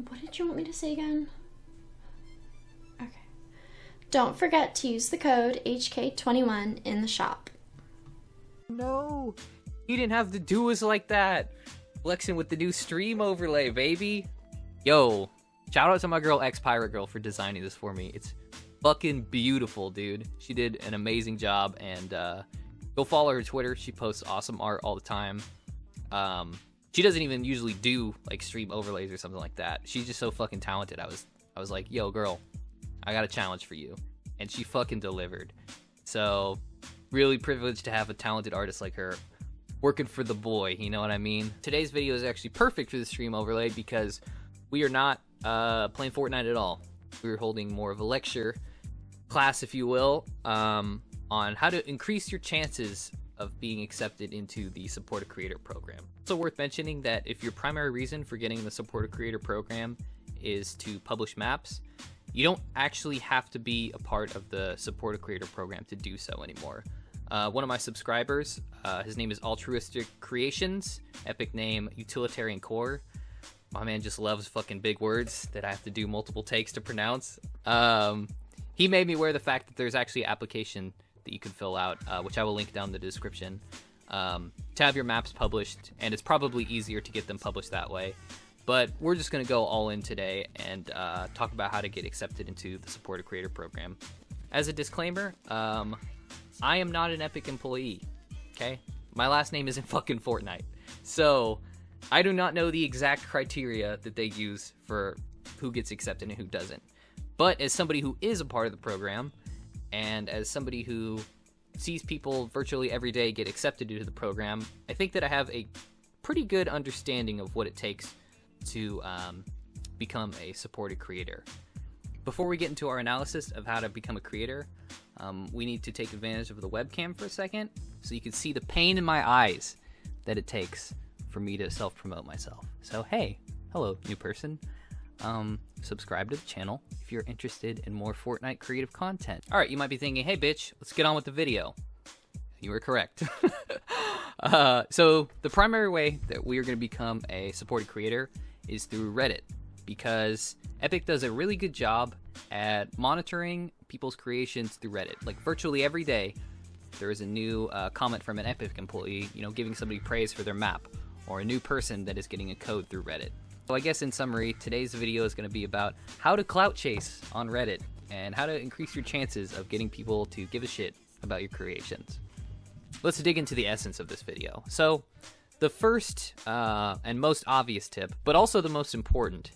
What did you want me to say again? Okay. Don't forget to use the code HK21 in the shop. No, he didn't have to do us like that. Flexing with the new stream overlay, baby. Yo, shout out to my girl X Pirate Girl for designing this for me. It's fucking beautiful, dude. She did an amazing job, and go follow her Twitter. She posts awesome art all the time. She doesn't even usually do like stream overlays or something like that. She's just so fucking talented. I was like, yo, girl, I got a challenge for you, and she fucking delivered. So really privileged to have a talented artist like her working for the boy, you know what I mean? Today's video is actually perfect for the stream overlay because we are not playing Fortnite at all. We're holding more of a lecture class, if you will, on how to increase your chances of being accepted into the Support a Creator program. Also worth mentioning that if your primary reason for getting the Support a Creator program is to publish maps, you don't actually have to be a part of the Support a Creator program to do so anymore. One of my subscribers, his name is Altruistic Creations, epic name Utilitarian Core. My man just loves fucking big words that I have to do multiple takes to pronounce. He made me aware of the fact that there's actually an application that you can fill out, which I will link down in the description, to have your maps published, and it's probably easier to get them published that way. But we're just going to go all in today and talk about how to get accepted into the Support a Creator program. As a disclaimer, I am not an Epic employee, okay? My last name isn't fucking Fortnite. So I do not know the exact criteria that they use for who gets accepted and who doesn't. But as somebody who is a part of the program, and as somebody who sees people virtually every day get accepted into the program, I think that I have a pretty good understanding of what it takes to become a supported creator. Before we get into our analysis of how to become a creator, we need to take advantage of the webcam for a second so you can see the pain in my eyes that it takes for me to self-promote myself. So hey, hello new person. Subscribe to the channel if you're interested in more Fortnite creative content. Alright, you might be thinking, hey bitch, let's get on with the video. You were correct. So the primary way that we are going to become a supported creator is through Reddit, because Epic does a really good job at monitoring people's creations through Reddit. Like virtually every day, there is a new comment from an Epic employee, you know, giving somebody praise for their map, or a new person that is getting a code through Reddit. So I guess in summary, today's video is going to be about how to clout chase on Reddit and how to increase your chances of getting people to give a shit about your creations. Let's dig into the essence of this video. So the first and most obvious tip, but also the most important,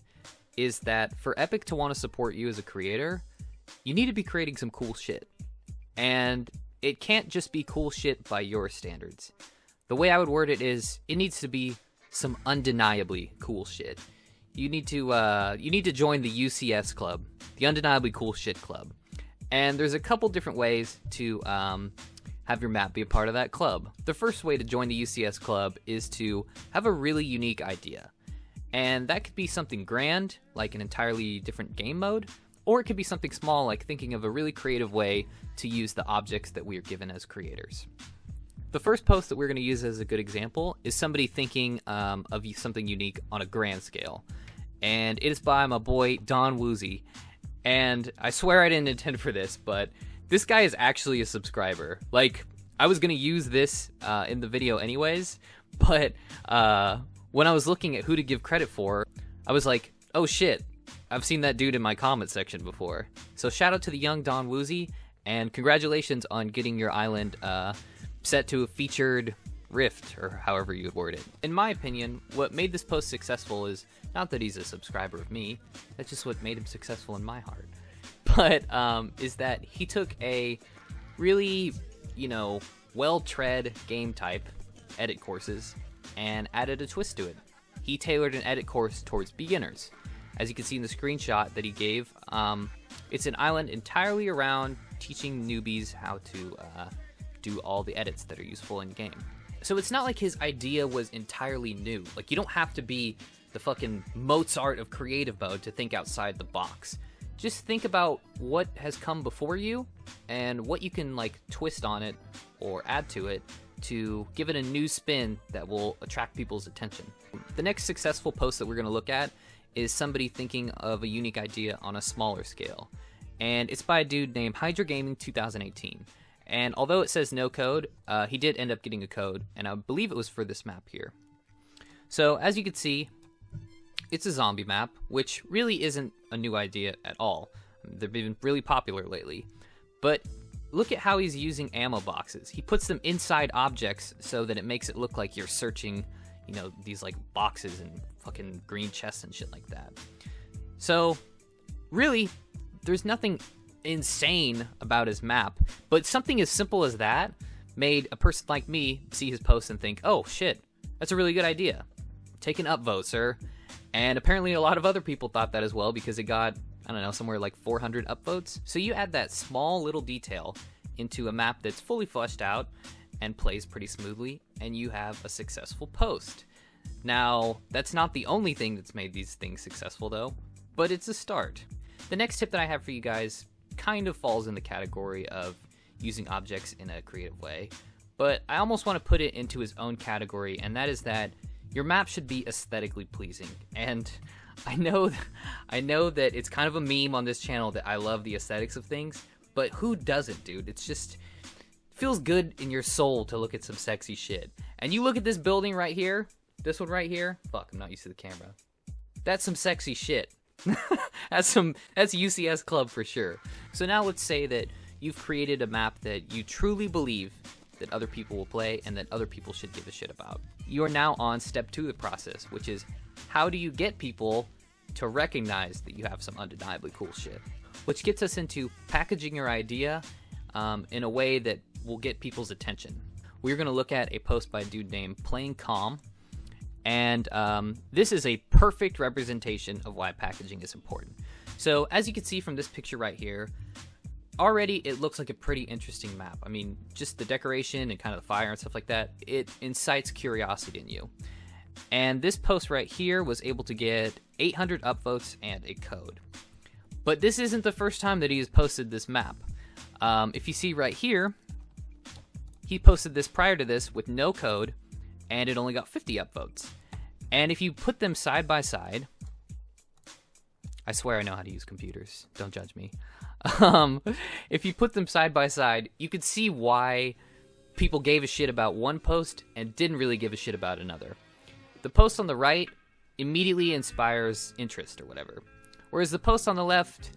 is that for Epic to want to support you as a creator, you need to be creating some cool shit. And it can't just be cool shit by your standards. The way I would word it is, it needs to be some undeniably cool shit. You need to join the UCS club, the Undeniably Cool Shit Club. And there's a couple different ways to have your map be a part of that club. The first way to join the UCS club is to have a really unique idea. And that could be something grand, like an entirely different game mode, or it could be something small, like thinking of a really creative way to use the objects that we are given as creators. The first post that we're going to use as a good example is somebody thinking of something unique on a grand scale. And it is by my boy, Don Woozy. And I swear I didn't intend for this, but this guy is actually a subscriber. Like, I was going to use this in the video anyways, but when I was looking at who to give credit for, I was like, oh shit, I've seen that dude in my comment section before. So shout out to the young Don Woozy, and congratulations on getting your island set to a featured rift, or however you would word it. In my opinion, what made this post successful is not that he's a subscriber of me, that's just what made him successful in my heart, but is that he took a really, you know, well-tread game type, edit courses, and added a twist to it. He tailored an edit course towards beginners. As you can see in the screenshot that he gave, it's an island entirely around teaching newbies how to do all the edits that are useful in game. So it's not like his idea was entirely new. Like, you don't have to be the fucking Mozart of creative mode to think outside the box. Just think about what has come before you and what you can like twist on it or add to it to give it a new spin that will attract people's attention. The next successful post that we're going to look at is somebody thinking of a unique idea on a smaller scale. And it's by a dude named Hydra Gaming 2018. And although it says no code, he did end up getting a code, and I believe it was for this map here. So as you can see, it's a zombie map, which really isn't a new idea at all. They've been really popular lately. But look at how he's using ammo boxes. He puts them inside objects so that it makes it look like you're searching, you know, these like boxes and fucking green chests and shit like that. So really, there's nothing insane about his map, but something as simple as that made a person like me see his post and think, oh shit, that's a really good idea. Take an upvote, sir. And apparently a lot of other people thought that as well, because it got, I don't know, somewhere like 400 upvotes. So you add that small little detail into a map that's fully fleshed out and plays pretty smoothly, and you have a successful post. Now, that's not the only thing that's made these things successful though, but it's a start. The next tip that I have for you guys kind of falls in the category of using objects in a creative way, but I almost want to put it into his own category, and that is that your map should be aesthetically pleasing. And I know that it's kind of a meme on this channel that I love the aesthetics of things, but who doesn't, dude? It's just feels good in your soul to look at some sexy shit. And you look at this building right here, this one right here. Fuck, I'm not used to the camera. That's some sexy shit. That's UCS Club for sure. So now let's say that you've created a map that you truly believe that other people will play and that other people should give a shit about. You are now on step 2 of the process, which is how do you get people to recognize that you have some undeniably cool shit? Which gets us into packaging your idea in a way that will get people's attention. We're going to look at a post by a dude named Playing Calm, and this is a perfect representation of why packaging is important. So as you can see from this picture right here, already it looks like a pretty interesting map. I mean, just the decoration and kind of the fire and stuff like that, it incites curiosity in you. And this post right here was able to get 800 upvotes and a code. But this isn't the first time that he has posted this map. If you see right here, he posted this prior to this with no code, and it only got 50 upvotes. And if you put them side by side, I swear I know how to use computers, don't judge me. If you put them side by side, you could see why people gave a shit about one post and didn't really give a shit about another. The post on the right immediately inspires interest or whatever. Whereas the post on the left,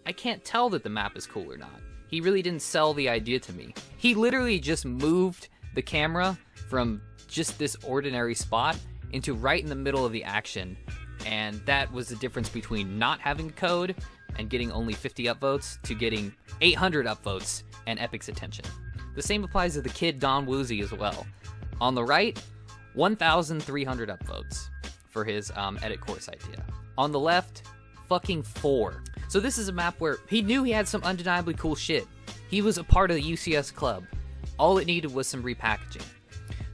I can't tell that the map is cool or not. He really didn't sell the idea to me. He literally just moved the camera from just this ordinary spot into right in the middle of the action. And that was the difference between not having a code and getting only 50 upvotes to getting 800 upvotes and Epic's attention. The same applies to the kid Don Woozy as well. On the right, 1,300 upvotes for his edit course idea. On the left, fucking 4. So this is a map where he knew he had some undeniably cool shit. He was a part of the UCS Club. All it needed was some repackaging.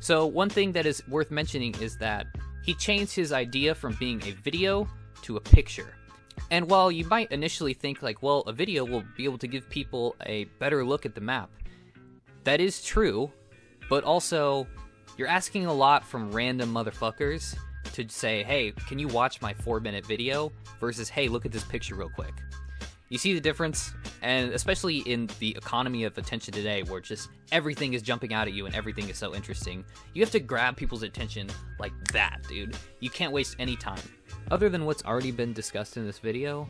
So one thing that is worth mentioning is that he changed his idea from being a video to a picture. And while you might initially think like, well, a video will be able to give people a better look at the map, that is true, but also you're asking a lot from random motherfuckers to say, hey, can you watch my 4-minute video versus, hey, look at this picture real quick. You see the difference? And especially in the economy of attention today, where just everything is jumping out at you and everything is so interesting, you have to grab people's attention like that, dude. You can't waste any time. Other than what's already been discussed in this video,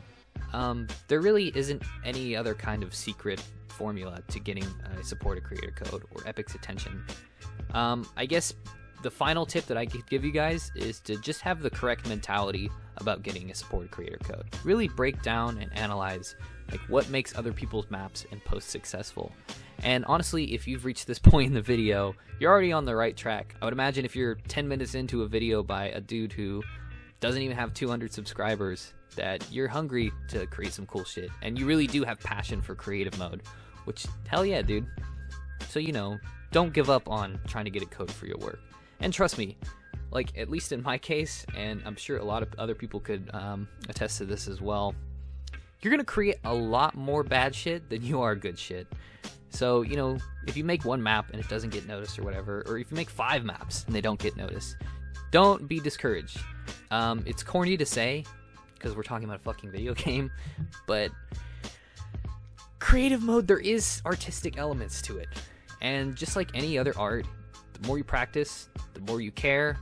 there really isn't any other kind of secret formula to getting a supported creator code or Epic's attention. I guess the final tip that I could give you guys is to just have the correct mentality about getting a supported creator code. Really break down and analyze like what makes other people's maps and posts successful. And honestly, if you've reached this point in the video, you're already on the right track. I would imagine if you're 10 minutes into a video by a dude who doesn't even have 200 subscribers, that you're hungry to create some cool shit. And you really do have passion for creative mode, which, hell yeah, dude. So, you know, don't give up on trying to get a code for your work. And trust me, like, at least in my case, and I'm sure a lot of other people could attest to this as well, you're gonna create a lot more bad shit than you are good shit. So, you know, if you make one map and it doesn't get noticed or whatever, or if you make 5 maps and they don't get noticed, don't be discouraged. It's corny to say, because we're talking about a fucking video game, but creative mode, there is artistic elements to it. And just like any other art, the more you practice, the more you care,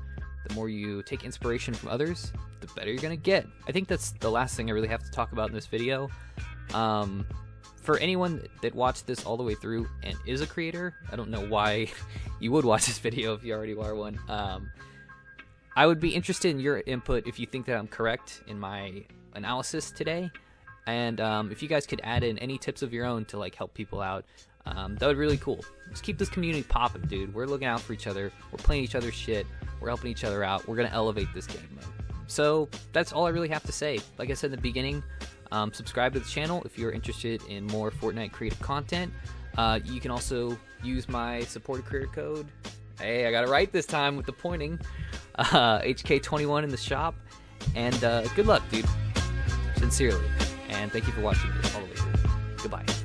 the more you take inspiration from others, the better you're gonna get. I think that's the last thing I really have to talk about in this video. For anyone that watched this all the way through and is a creator, I don't know why you would watch this video if you already are one. I would be interested in your input if you think that I'm correct in my analysis today. And if you guys could add in any tips of your own to like help people out, that would be really cool. Just keep this community popping, dude. We're looking out for each other. We're playing each other's shit. We're helping each other out. We're going to elevate this game mode. So that's all I really have to say. Like I said in the beginning, subscribe to the channel if you're interested in more Fortnite creative content. You can also use my supported creator code. Hey, I got it right this time with the pointing. HK21 in the shop. And good luck, dude. Sincerely. And thank you for watching this all the way through. Goodbye.